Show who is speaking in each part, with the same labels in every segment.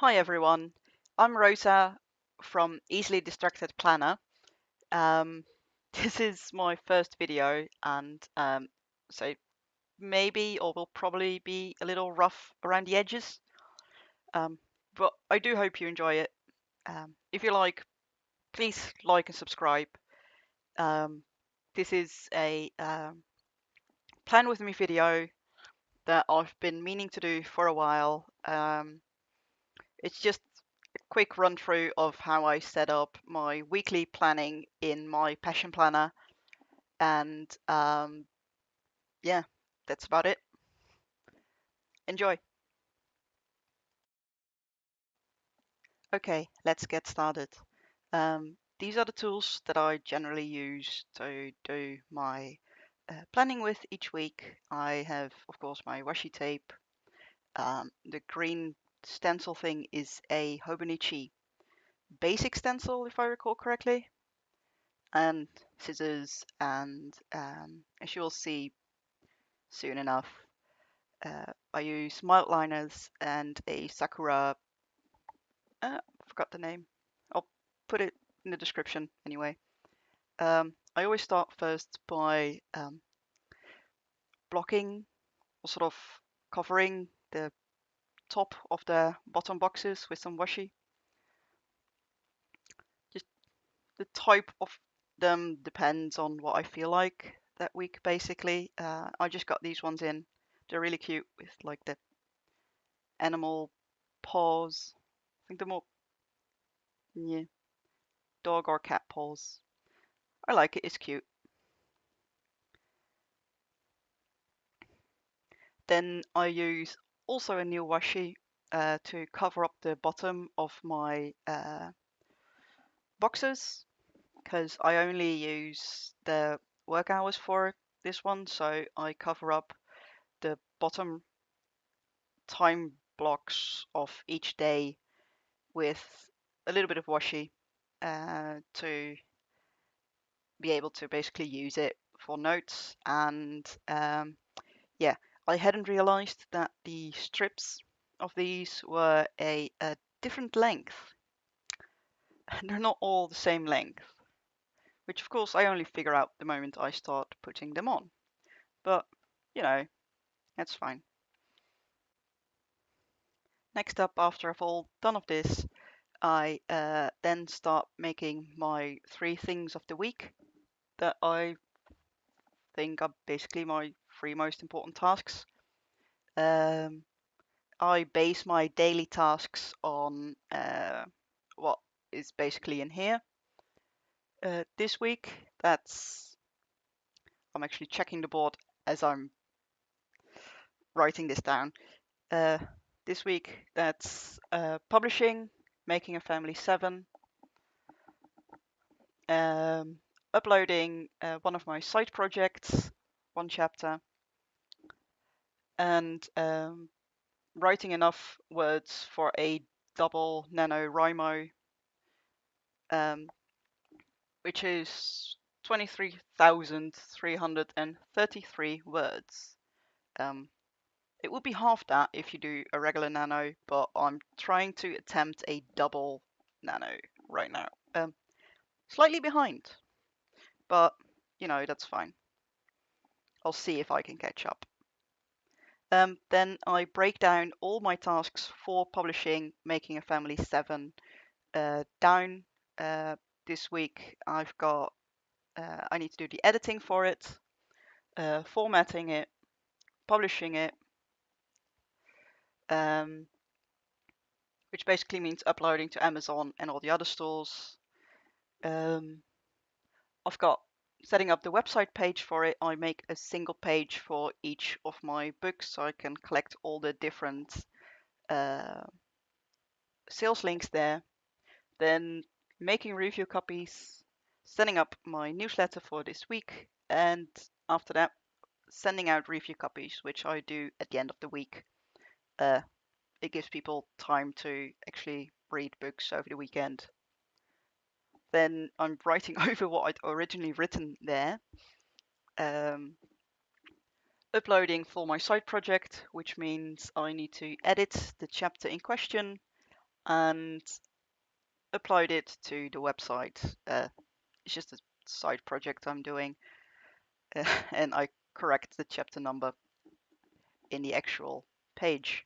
Speaker 1: Hi everyone, I'm Rosa from Easily Distracted Planner. Um, this is my first video and so maybe or will probably be a little rough around the edges, but I do hope you enjoy it. If you like, please like and subscribe. This is a plan with me video that I've been meaning to do for a while. It's just a quick run through of how I set up my weekly planning in my Passion Planner, and yeah, that's about it. Enjoy. Okay, let's get started. These are the tools that I generally use to do my planning with each week. I have, of course, my washi tape. The green stencil thing is a Hobonichi basic stencil, if I recall correctly, and scissors, and as you'll see soon enough, I use Mildliners and a Sakura. Forgot the name. I'll put it in the description anyway. I always start first by blocking or sort of covering the top of the bottom boxes with some washi. Just the type of them depends on what I feel like that week, basically. I just got these ones in. They're really cute with like the animal paws. I think they're more, yeah, dog or cat paws. I like it, it's cute. Then I use also a new washi to cover up the bottom of my boxes, because I only use the work hours for this one, so I cover up the bottom time blocks of each day with a little bit of washi to be able to basically use it for notes. And yeah, I hadn't realized that the strips of these were a different length. They're not all the same length, which of course I only figure out the moment I start putting them on. But, you know, that's fine. Next up, after I've all done of this, I then start making my 3 things of the week that I think are basically my 3 most important tasks. I base my daily tasks on what is basically in here. This week, I'm actually checking the board as I'm writing this down. Uh, this week, that's publishing, making a family 7, um, uploading one of my side projects, 1 chapter, and writing enough words for a double NaNoWriMo, um, which is 23,333 words. Um, it would be half that if you do a regular nano, but I'm trying to attempt a double nano right now. Slightly behind, but you know, that's fine. I'll see if I can catch up. Then I break down all my tasks for publishing, making a family 7 down. This week I've got I need to do the editing for it, formatting it, publishing it, um, which basically means uploading to Amazon and all the other stores. I've got setting up the website page for it. I make a single page for each of my books so I can collect all the different uh, sales links there. Then making review copies, setting up my newsletter for this week, and after that, sending out review copies, which I do at the end of the week. It gives people time to actually read books over the weekend. Then I'm writing over what I'd originally written there, um, uploading for my side project, which means I need to edit the chapter in question, and upload it to the website. It's just a side project I'm doing, and I correct the chapter number in the actual page.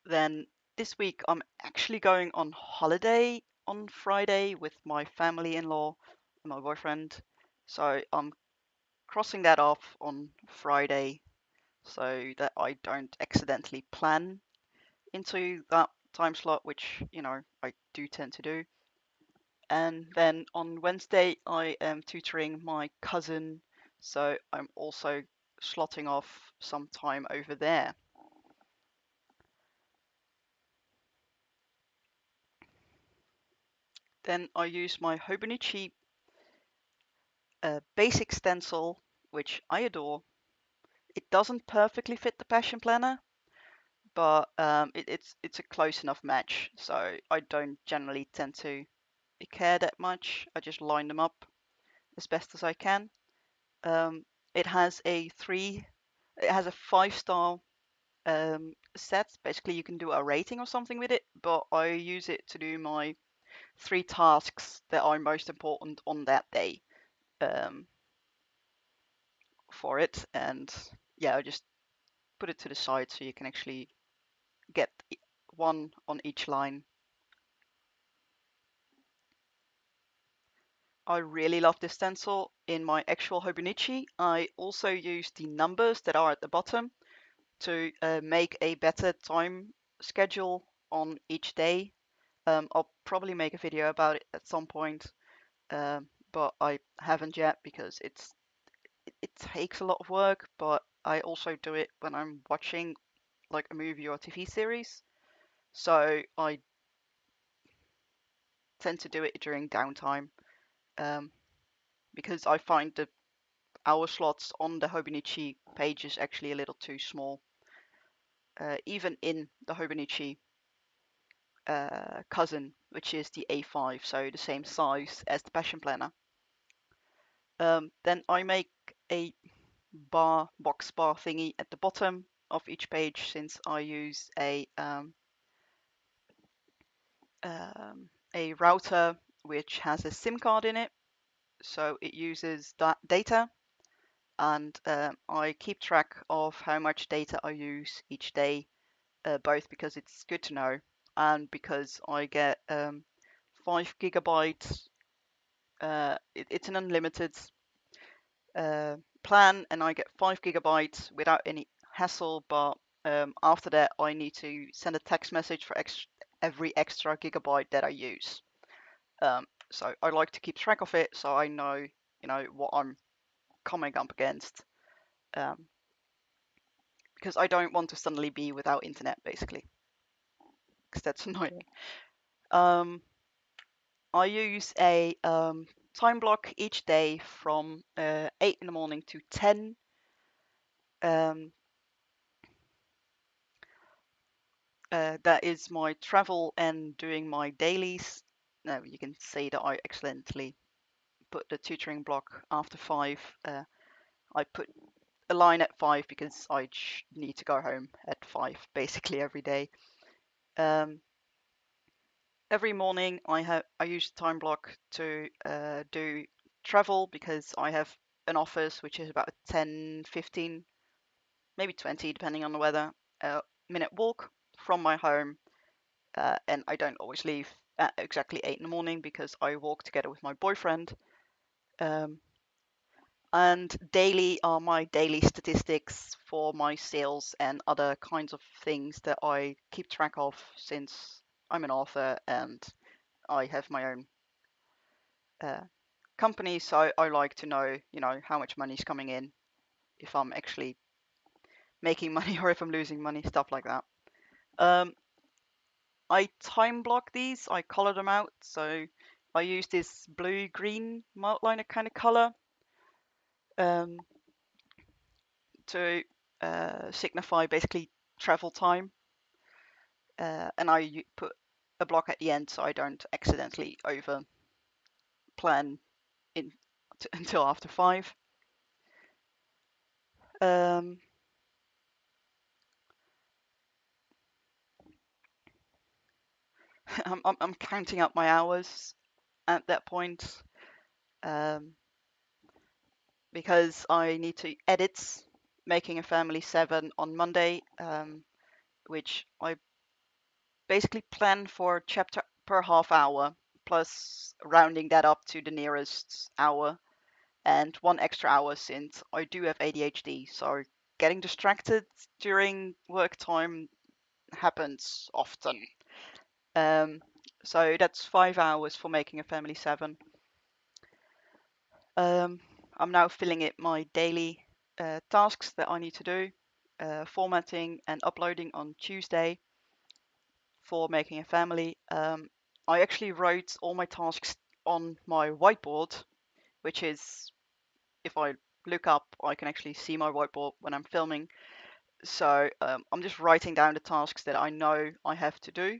Speaker 1: Then this week I'm actually going on holiday on Friday with my family-in-law and my boyfriend. So I'm crossing that off on Friday so that I don't accidentally plan into that time slot, which, I do tend to do. And then on Wednesday, I am tutoring my cousin, so I'm also slotting off some time over there. Then I use my Hobonichi basic stencil, which I adore. It doesn't perfectly fit the Passion Planner, but it's a close enough match, so I don't generally tend to care that much. I just line them up as best as I can. Um, it has a 5-star set. Basically, you can do a rating or something with it, but I use it to do my 3 tasks that are most important on that day um, for it. And yeah, I just put it to the side so you can actually get one on each line. I really love this stencil. In my actual Hobonichi, I also use the numbers that are at the bottom to make a better time schedule on each day. I'll probably make a video about it at some point, but I haven't yet because it takes a lot of work. But I also do it when I'm watching like a movie or a TV series, so I tend to do it during downtime um, because I find the hour slots on the Hobonichi page is actually a little too small. Even in the Hobonichi cousin, which is the A5, so the same size as the Passion Planner. Then I make a box bar thingy at the bottom of each page, since I use a router which has a SIM card in it, so it uses that data, and I keep track of how much data I use each day, both because it's good to know and because I get 5 GB. It's an unlimited plan, and I get 5 GB without any hassle. But after that, I need to send a text message for every extra gigabyte that I use. So I like to keep track of it, so I know, what I'm coming up against. Um, because I don't want to suddenly be without internet, basically, because that's annoying. Um, I use a time block each day from 8 in the morning to 10. Um, that is my travel and doing my dailies. Now you can see that I accidentally put the tutoring block after 5. I put a line at 5 because I need to go home at 5 basically every day. Every morning I use the time block to do travel, because I have an office which is about a 10, 15, maybe 20, depending on the weather, minute walk from my home. And I don't always leave at exactly 8 in the morning because I walk together with my boyfriend. Um, and daily are my daily statistics for my sales and other kinds of things that I keep track of, since I'm an author and I have my own uh, company. So I like to know, how much money is coming in, if I'm actually making money or if I'm losing money, stuff like that. Um, I time block these, I color them out. So I use this blue-green Mildliner kind of color um, to signify basically travel time. And I put a block at the end so I don't accidentally over plan in until after 5. Um, I'm counting up my hours at that point, because I need to edit Making a Family 7 on Monday, which I basically plan for chapter per half hour, plus rounding that up to the nearest hour, and 1 extra hour since I do have ADHD. So getting distracted during work time happens often. Um, so that's 5 hours for Making a Family 7. I'm now filling in my daily tasks that I need to do, formatting and uploading on Tuesday for Making a Family. I actually wrote all my tasks on my whiteboard, which is, if I look up, I can actually see my whiteboard when I'm filming. So I'm just writing down the tasks that I know I have to do.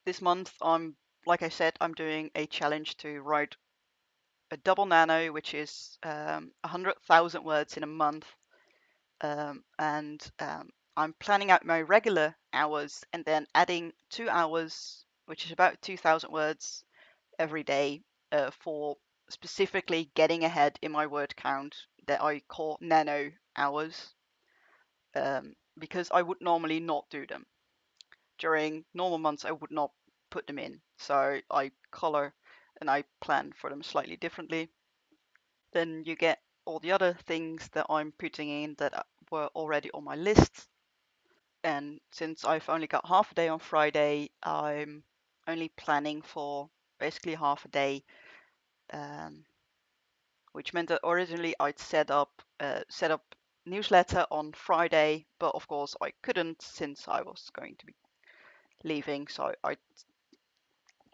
Speaker 1: This month, like I said, I'm doing a challenge to write a double nano, which is 100,000 words in a month. And I'm planning out my regular hours and then adding 2 hours, which is about 2,000 words every day, for specifically getting ahead in my word count that I call nano hours, because I would normally not do them. During normal months, I would not put them in. So I color and I plan for them slightly differently. Then you get all the other things that I'm putting in that were already on my list. And since I've only got half a day on Friday, I'm only planning for basically half a day, which meant that originally I'd set up newsletter on Friday, but of course I couldn't since I was going to be leaving. So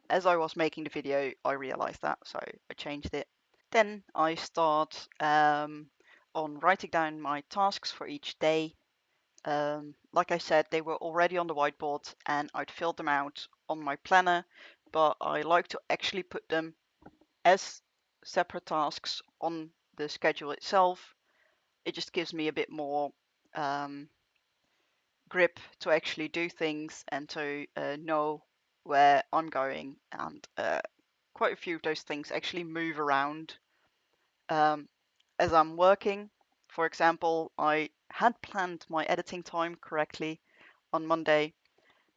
Speaker 1: as I was making the video, I realized that, so I changed it. Then I start on writing down my tasks for each day. Like I said, they were already on the whiteboard and I'd filled them out on my planner, but I like to actually put them as separate tasks on the schedule itself. It just gives me a bit more grip to actually do things and to know where I'm going, and quite a few of those things actually move around as I'm working. For example, I had planned my editing time correctly on Monday,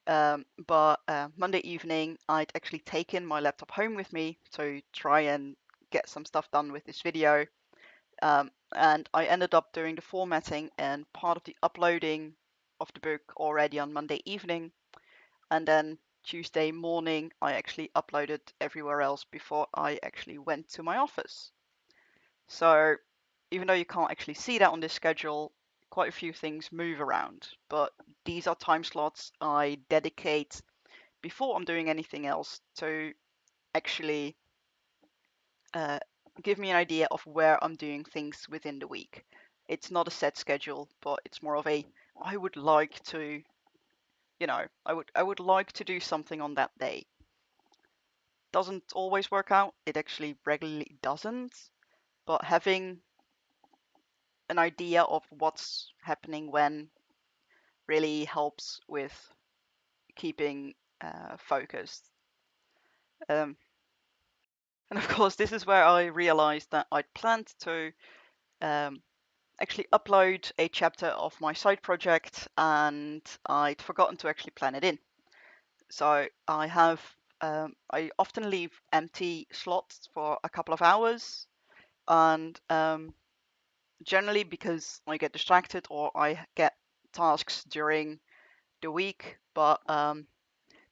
Speaker 1: but Monday evening I'd actually taken my laptop home with me to try and get some stuff done with this video, and I ended up doing the formatting and part of the uploading of the book already on Monday evening, and then Tuesday morning I actually uploaded everywhere else before I actually went to my office. So even though you can't actually see that on this schedule, quite a few things move around, but these are time slots I dedicate before I'm doing anything else to actually uh, give me an idea of where I'm doing things within the week. It's not a set schedule, but it's more of a, I would like to, I would like to do something on that day. Doesn't always work out. It actually regularly doesn't. But having an idea of what's happening when really helps with keeping focused. Um, and of course, this is where I realized that I'd planned to um, actually upload a chapter of my side project, and I'd forgotten to actually plan it in. So I often leave empty slots for a couple of hours, and generally because I get distracted or I get tasks during the week, but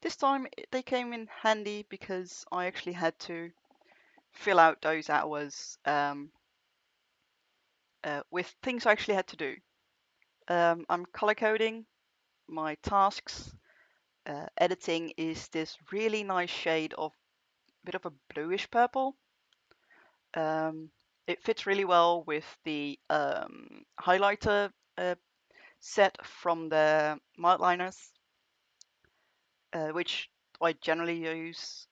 Speaker 1: this time they came in handy because I actually had to fill out those hours with things I actually had to do. I'm color coding my tasks. Editing is this really nice shade of a bit of a bluish purple. Um, it fits really well with the highlighter set from the Mildliners, which I generally use.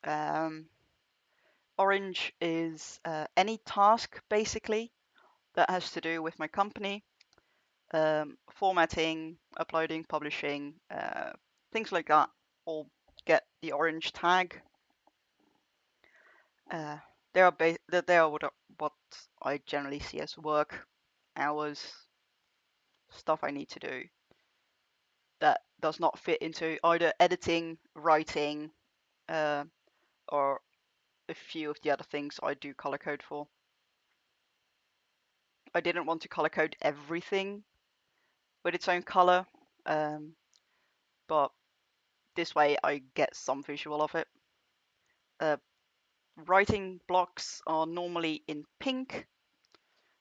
Speaker 1: Orange is any task basically that has to do with my company, formatting, uploading, publishing, things like that all get the orange tag. They are what I generally see as work hours, stuff I need to do that does not fit into either editing, writing, uh, or a few of the other things I do color code for. I didn't want to color code everything with its own color, but this way I get some visual of it. Writing blocks are normally in pink,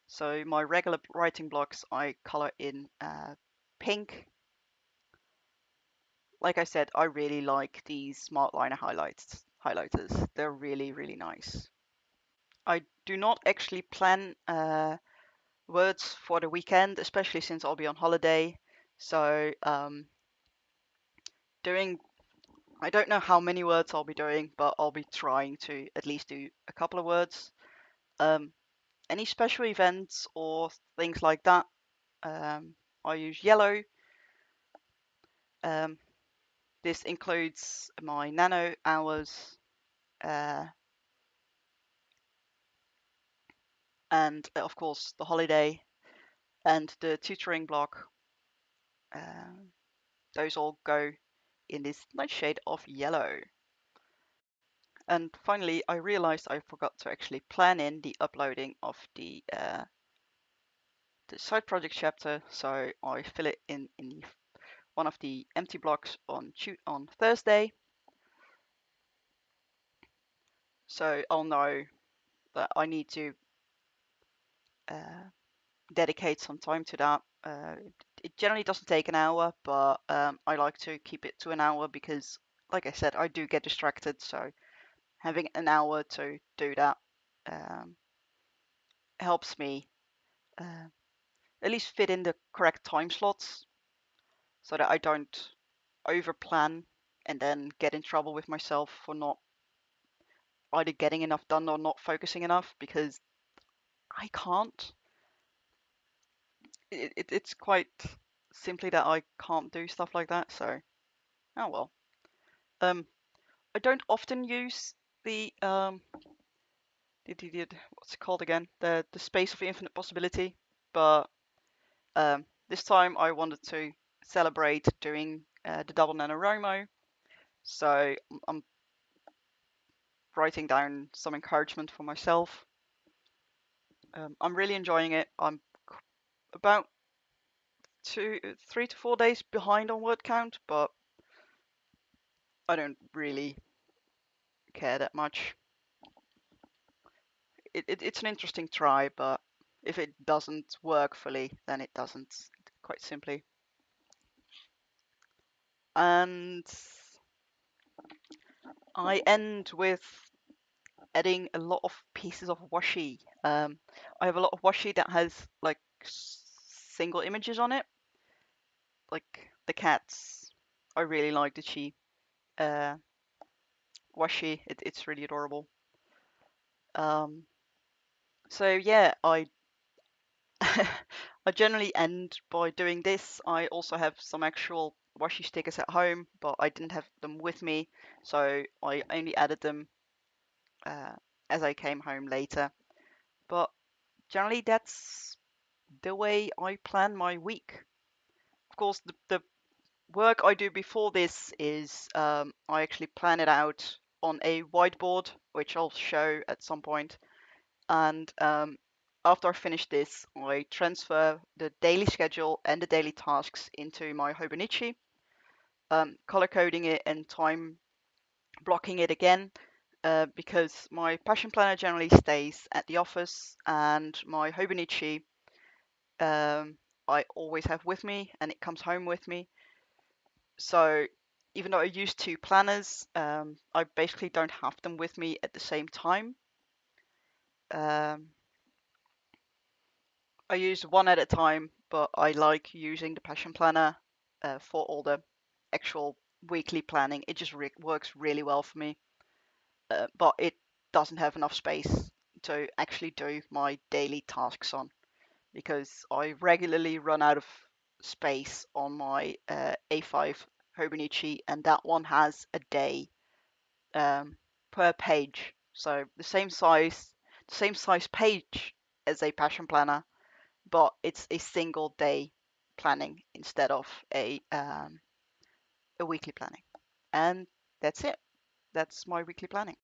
Speaker 1: so my regular writing blocks I color in pink. Like I said, I really like these smart liner highlighters. They're really, really nice. I do not actually plan words for the weekend, especially since I'll be on holiday. So I don't know how many words I'll be doing, but I'll be trying to at least do a couple of words. Any special events or things like that, I use yellow. This includes my nano hours and of course the holiday and the tutoring block. Those all go in this nice shade of yellow. And finally, I realized I forgot to actually plan in the uploading of the side project chapter, so I fill it in one of the empty blocks on Thursday. So I'll know that I need to dedicate some time to that. It generally doesn't take an hour, but I like to keep it to an hour because, like I said, I do get distracted. So having an hour to do that helps me at least fit in the correct time slots so that I don't over plan and then get in trouble with myself for not either getting enough done or not focusing enough, because I can't. It's quite simply that I can't do stuff like that. So, oh well. I don't often use the what's it called again? The space of infinite possibility, but this time I wanted to celebrate doing the double NaNoWriMo, so I'm writing down some encouragement for myself. I'm really enjoying it. I'm about 3 to 4 days behind on word count, but I don't really care that much. It's an interesting try, but if it doesn't work fully, then it doesn't, quite simply. And I end with adding a lot of pieces of washi. I have a lot of washi that has like single images on it, like the cats. I really like the chi uh, washi. It's really adorable. Um, so yeah, I generally end by doing this. I also have some actual washi stickers at home, but I didn't have them with me, so I only added them uh, as I came home later. But generally, that's the way I plan my week. Of course, the work I do before this is I actually plan it out on a whiteboard, which I'll show at some point. And after I finish this, I transfer the daily schedule and the daily tasks into my Hobonichi, color coding it and time blocking it again, because my Passion Planner generally stays at the office and my Hobonichi I always have with me and it comes home with me. So even though I use two planners, I basically don't have them with me at the same time. I use one at a time, but I like using the Passion Planner for all the actual weekly planning. It just works really well for me, but it doesn't have enough space to actually do my daily tasks on, because I regularly run out of space on my A5 Hobonichi, and that one has a day per page. So the same size page as a passion planner, but it's a single day planning instead of a weekly planning. And that's it. That's my weekly planning.